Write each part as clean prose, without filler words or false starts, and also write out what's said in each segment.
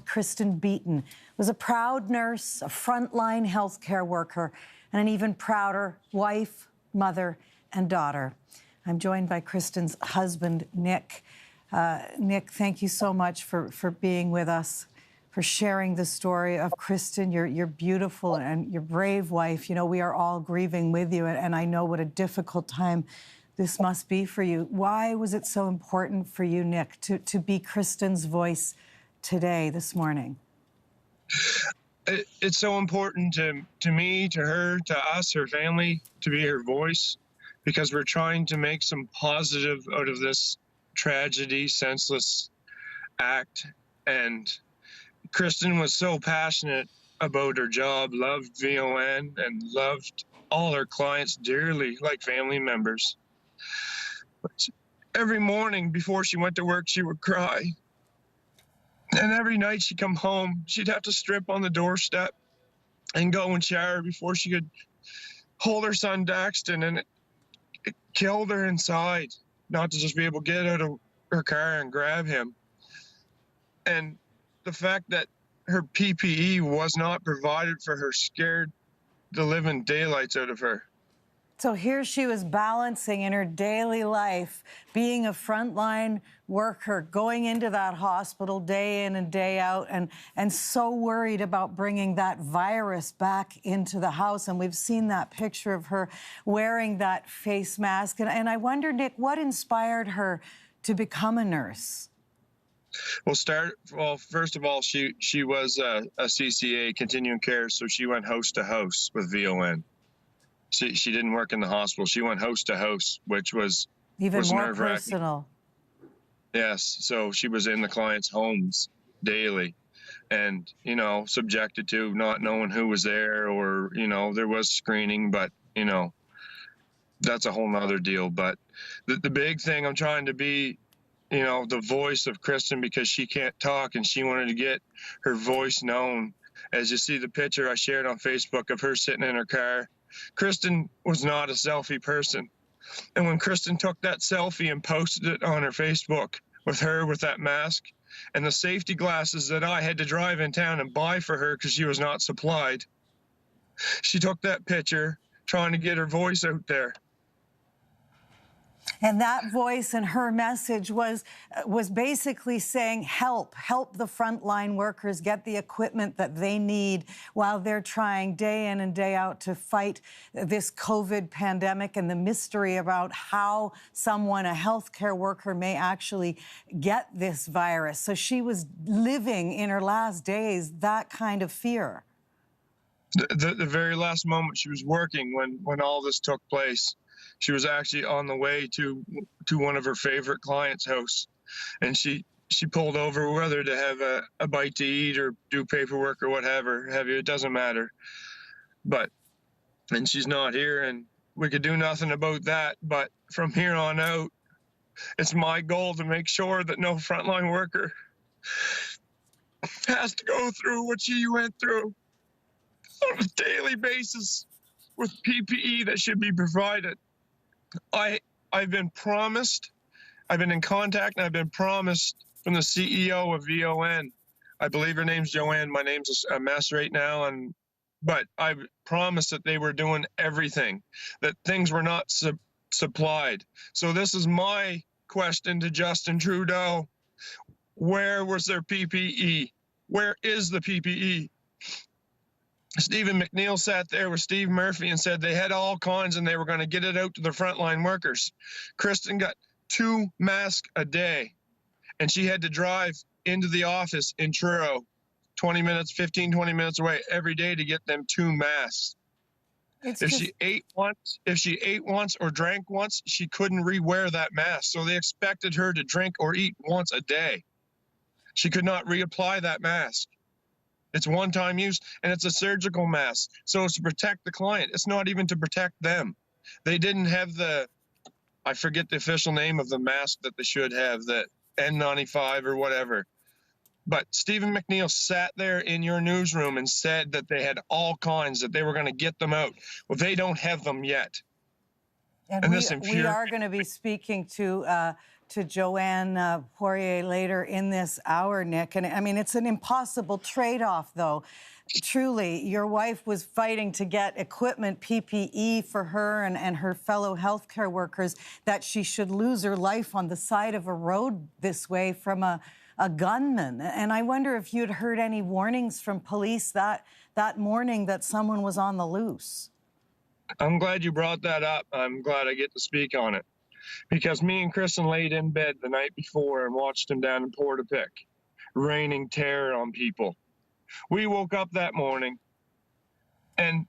Kristen Beaton was a proud nurse, a frontline healthcare worker, and an even prouder wife, mother, and daughter. I'm joined by Kristen's husband, Nick. Nick, thank you so much for being with us, for sharing the story of Kristen, your beautiful and your brave wife. You know, we are all grieving with you, and I know what a difficult time this must be for you. Why was it so important for you, Nick, to be Kristen's voice today, this morning? It's so important to me, to her, to us, her family, to be her voice, because we're trying to make some positive out of this tragedy, senseless act. And Kristen was so passionate about her job, loved VON, and loved all her clients dearly, like family members. But every morning before she went to work, she would cry. And every night she'd come home, she'd have to strip on the doorstep and go and shower before she could hold her son Daxton, and it killed her inside not to just be able to get out of her car and grab him. And the fact that her PPE was not provided for her scared the living daylights out of her. So here she was balancing in her daily life, being a frontline worker, going into that hospital day in and day out, and so worried about bringing that virus back into the house. And we've seen that picture of her wearing that face mask. And I wonder, Nick, what inspired her to become a nurse? Well, first of all, she was a CCA, continuing care, so she went house to house with VON. She didn't work in the hospital. She went house to house, which was even more nerve-wracking. Personal. Yes, so she was in the clients' homes daily, and subjected to not knowing who was there, or there was screening, but that's a whole nother deal. But the big thing, I'm trying to be the voice of Kristen, because she can't talk, and she wanted to get her voice known. As you see the picture I shared on Facebook of her sitting in her car, Kristen was not a selfie person. And when Kristen took that selfie and posted it on her Facebook with her with that mask and the safety glasses that I had to drive in town and buy for her because she was not supplied, she took that picture trying to get her voice out there. And that voice and her message was basically saying, help the frontline workers get the equipment that they need while they're trying day in and day out to fight this COVID pandemic and the mystery about how someone, a healthcare worker, may actually get this virus. So she was living in her last days that kind of fear. The very last moment she was working when all this took place, she was actually on the way to one of her favorite clients' house, and she pulled over, whether to have a bite to eat or do paperwork or whatever have you. It doesn't matter. And she's not here, and we could do nothing about that. But from here on out, it's my goal to make sure that no frontline worker has to go through what she went through on a daily basis with PPE that should be provided. I've been promised, I've been in contact, and I've been promised from the CEO of VON. I believe her name's Joanne. My name's a mess right now, but I promised that they were doing everything, that things were not supplied. So this is my question to Justin Trudeau. Where was their PPE? Where is the PPE? Stephen McNeil sat there with Steve Murphy and said they had all kinds and they were going to get it out to the frontline workers. Kristen got 2 masks a day, and she had to drive into the office in Truro 20 minutes away every day to get them 2 masks. If she ate once or drank once, she couldn't re-wear that mask. So they expected her to drink or eat once a day. She could not reapply that mask. It's one-time use, and it's a surgical mask. So it's to protect the client. It's not even to protect them. They didn't have I forget the official name of the mask that they should have, the N95 or whatever. But Stephen McNeil sat there in your newsroom and said that they had all kinds, that they were going to get them out. Well, they don't have them yet. And we are going to be speaking to to Joanne Poirier later in this hour, Nick. And I mean, it's an impossible trade-off, though. Truly, your wife was fighting to get equipment, PPE for her and her fellow healthcare workers, that she should lose her life on the side of a road this way from a gunman. And I wonder if you'd heard any warnings from police that morning that someone was on the loose. I'm glad you brought that up. I'm glad I get to speak on it. Because me and Kristen laid in bed the night before and watched him down in Portapique, raining terror on people. We woke up that morning and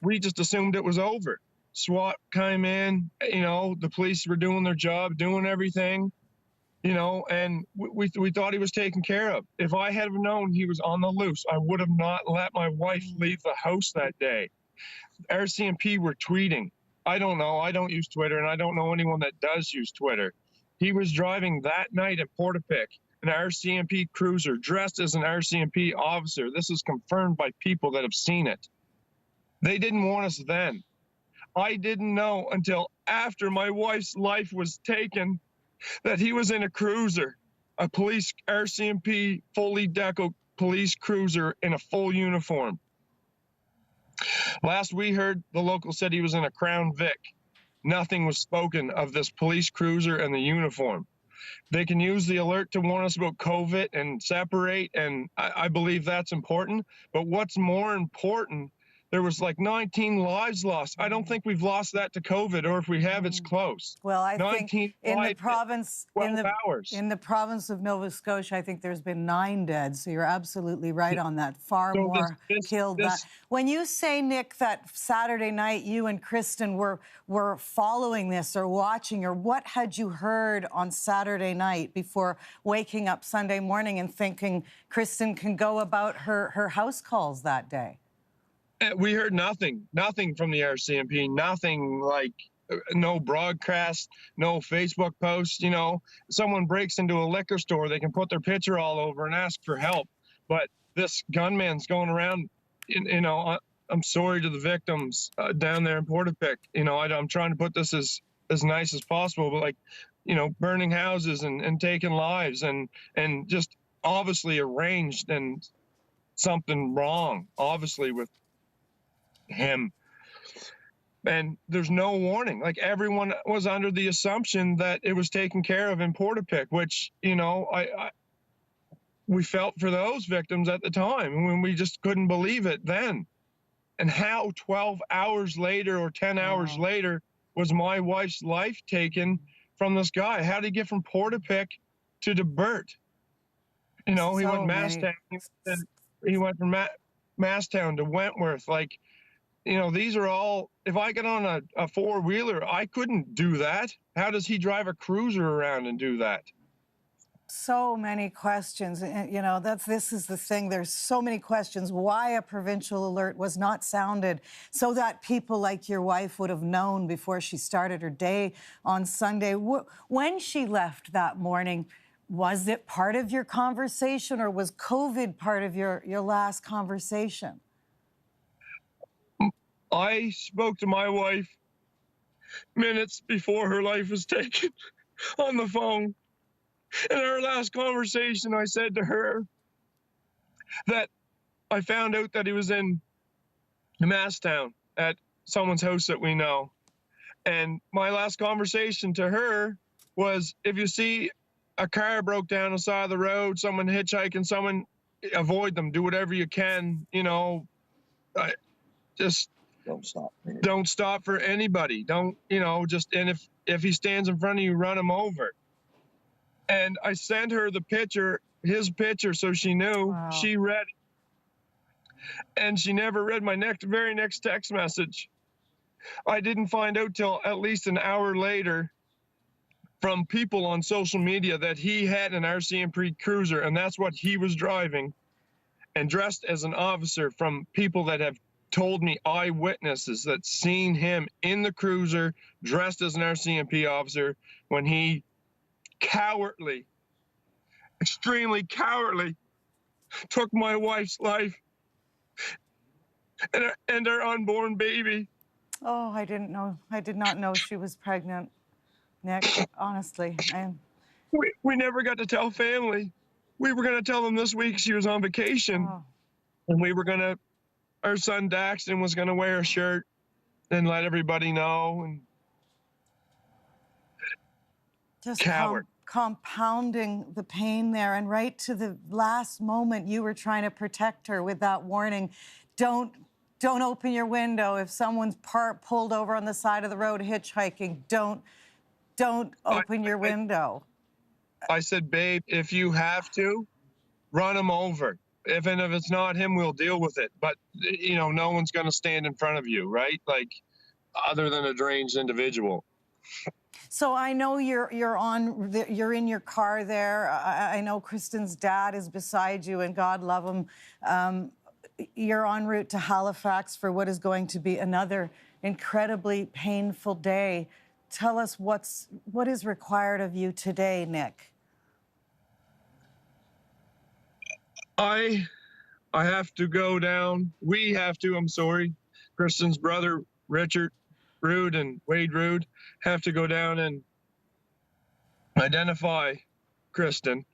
we just assumed it was over. SWAT came in, the police were doing their job, doing everything, and we thought he was taken care of. If I had known he was on the loose, I would have not let my wife leave the house that day. RCMP were tweeting. I don't know. I don't use Twitter, and I don't know anyone that does use Twitter. He was driving that night at Portapique, an RCMP cruiser, dressed as an RCMP officer. This is confirmed by people that have seen it. They didn't warn us then. I didn't know until after my wife's life was taken that he was in a cruiser, a police RCMP fully decked police cruiser in a full uniform. Last we heard, the local said he was in a Crown Vic. Nothing was spoken of this police cruiser and the uniform. They can use the alert to warn us about COVID and separate, and I believe that's important. But what's more important, there was like 19 lives lost. I don't think we've lost that to COVID, or if we have, it's close. Well, I think in the province, 12 hours. In the province of Nova Scotia, I think there's been 9 dead. So you're absolutely right on that. Far more killed. When you say, Nick, that Saturday night you and Kristen were following this or watching, or what had you heard on Saturday night before waking up Sunday morning and thinking Kristen can go about her house calls that day? We heard nothing from the RCMP, nothing, like no broadcast, no Facebook posts. Someone breaks into a liquor store, they can put their picture all over and ask for help. But this gunman's going around, I'm sorry to the victims down there in Portapique. I'm trying to put this as nice as possible, but burning houses and taking lives and just obviously arranged and something wrong, obviously, with him. And there's no warning. Like, everyone was under the assumption that it was taken care of in Portapique, which, we felt for those victims at the time when we just couldn't believe it then. And how 12 hours later or 10 hours later was my wife's life taken from this guy? How did he get from Portapique to DeBert? He went Masstown. He went from Masstown to Wentworth. These are all, if I get on a four-wheeler, I couldn't do that. How does he drive a cruiser around and do that? So many questions. This is the thing. There's so many questions. Why a provincial alert was not sounded so that people like your wife would have known before she started her day on Sunday. When she left that morning, was it part of your conversation, or was COVID part of your last conversation? I spoke to my wife minutes before her life was taken on the phone. In our last conversation, I said to her that I found out that he was in Masstown at someone's house that we know. And my last conversation to her was, if you see a car broke down on the side of the road, someone hitchhiking, someone, avoid them. Do whatever you can, just don't stop for anybody. Don't, and if he stands in front of you, run him over. And I sent her the picture, his picture, so she knew. Wow. She read it. And she never read my very next text message. I didn't find out till at least an hour later from people on social media that he had an RCMP cruiser, and that's what he was driving, and dressed as an officer, from people that have told me, eyewitnesses that seen him in the cruiser dressed as an RCMP officer when he cowardly, extremely cowardly, took my wife's life and our unborn baby. Oh, I didn't know. I did not know she was pregnant, Nick. Honestly, We never got to tell family. We were going to tell them this week she was on vacation, Oh, and our son Daxton was going to wear a shirt and let everybody know. And just coward. compounding the pain there. And right to the last moment, you were trying to protect her with that warning. Don't open your window. If someone's pulled over on the side of the road hitchhiking, don't open your window. I said, babe, if you have to, run him over. If it's not him, we'll deal with it. But, no one's going to stand in front of you, right? Like, other than a deranged individual. So I know you're in your car there. I know Kristen's dad is beside you, and God love him. You're en route to Halifax for what is going to be another incredibly painful day. Tell us what is required of you today, Nick. I have to go down. We have to, I'm sorry. Kristen's brother, Richard Rude and Wade Rude, have to go down and identify Kristen.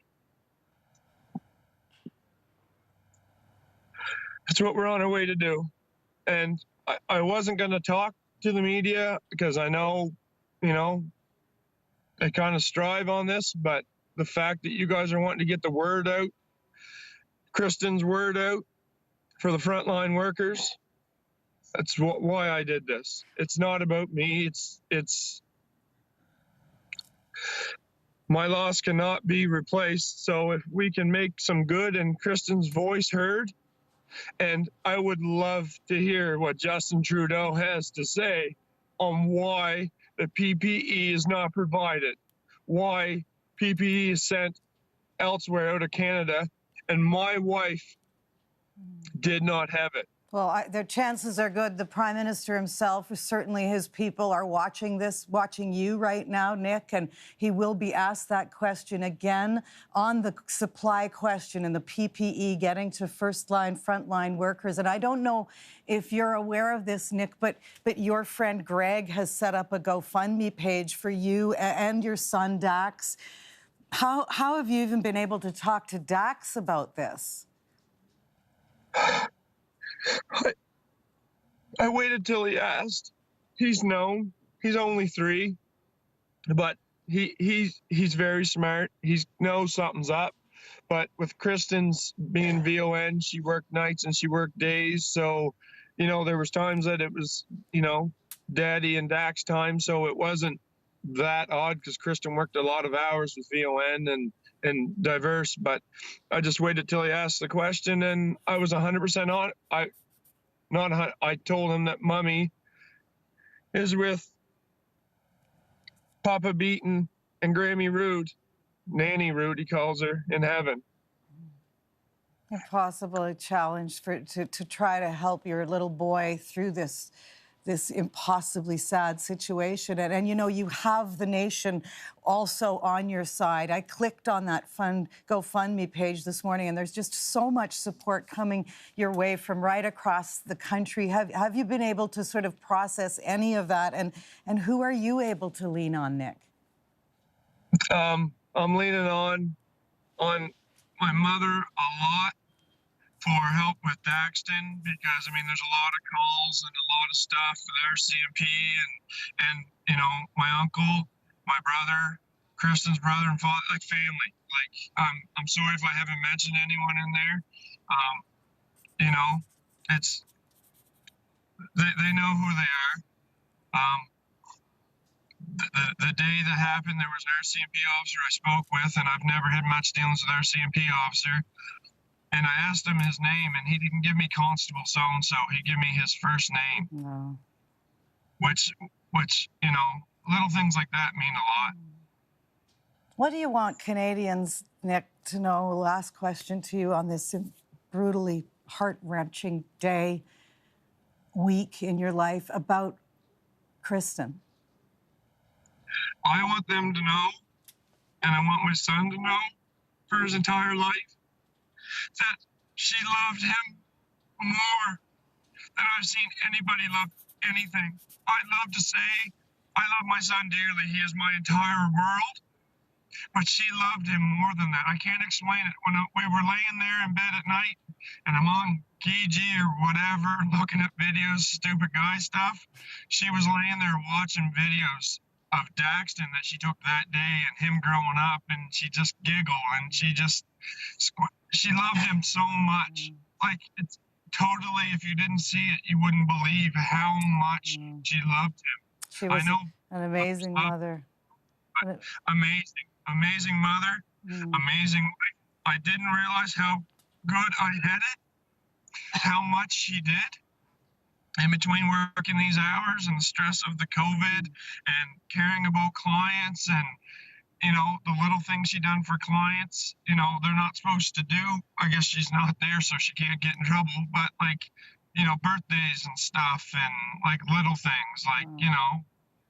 That's what we're on our way to do. And I wasn't going to talk to the media because I know, they kind of strive on this, but the fact that you guys are wanting to get the word out, Kristen's word out for the frontline workers, that's why I did this. It's not about me. It's my loss cannot be replaced. So if we can make some good and Kristen's voice heard, and I would love to hear what Justin Trudeau has to say on why the PPE is not provided, why PPE is sent elsewhere out of Canada, and my wife did not have it. Well, the chances are good. The Prime Minister himself, certainly his people, are watching you right now, Nick, and he will be asked that question again on the supply question and the PPE getting to frontline workers. And I don't know if you're aware of this, Nick, but your friend Greg has set up a GoFundMe page for you and your son Dax. How have you even been able to talk to Dax about this? I waited till he asked. He's known. He's only 3, but he's very smart. He knows something's up. But with Kristen's being VON, she worked nights and she worked days. So, there was times that it was, Daddy and Dax time. So it wasn't that odd because Kristen worked a lot of hours with VON and diverse. But I just waited till he asked the question, and I was 100% on. I told him that Mummy is with Papa Beaton and Grammy Rude, Nanny Rude, he calls her, in heaven. Impossible challenge to try to help your little boy through this impossibly sad situation. And you have the nation also on your side. I clicked on that GoFundMe page this morning, and there's just so much support coming your way from right across the country. Have you been able to sort of process any of that? And who are you able to lean on, Nick? I'm leaning on my mother a lot for help with Daxton because there's a lot of calls and a lot of stuff with RCMP and my uncle, my brother, Kristen's brother and father, like family. Like I'm sorry if I haven't mentioned anyone in there. It's they know who they are. The day that happened, there was an RCMP officer I spoke with, and I've never had much dealings with RCMP officer. And I asked him his name, and he didn't give me Constable so-and-so. He gave me his first name. No. Which, little things like that mean a lot. What do you want Canadians, Nick, to know? Last question to you on this brutally heart-wrenching day, week in your life about Kristen. I want them to know, and I want my son to know for his entire life, that she loved him more than I've seen anybody love anything. I'd love to say I love my son dearly. He is my entire world. but she loved him more than that. I can't explain it. When we were laying there in bed at night and I'm on Gigi or whatever, looking at videos, stupid guy stuff, she was laying there watching videos of Daxton that she took that day and him growing up, and she just giggled and she loved him so much. Like, it's totally, if you didn't see it, you wouldn't believe how much she loved him. She I was know, an amazing mother. amazing mother, amazing wife. I didn't realize how good I had it, how much she did. In between working these hours and the stress of the COVID and caring about clients and, you know, the little things she done for clients, you know, they're not supposed to do. I guess she's not there, so she can't get in trouble. But, like, you know, birthdays and stuff and, like, little things, like, you know.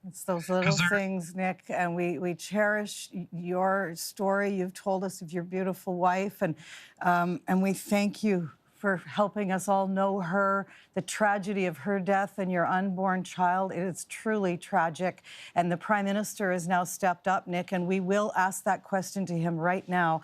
It's those little things, Nick, and we cherish your story. You've told us of your beautiful wife, and we thank you for helping us all know her, the tragedy of her death and your unborn child. It is truly tragic. And the Prime Minister has now stepped up, Nick, and we will ask that question to him right now.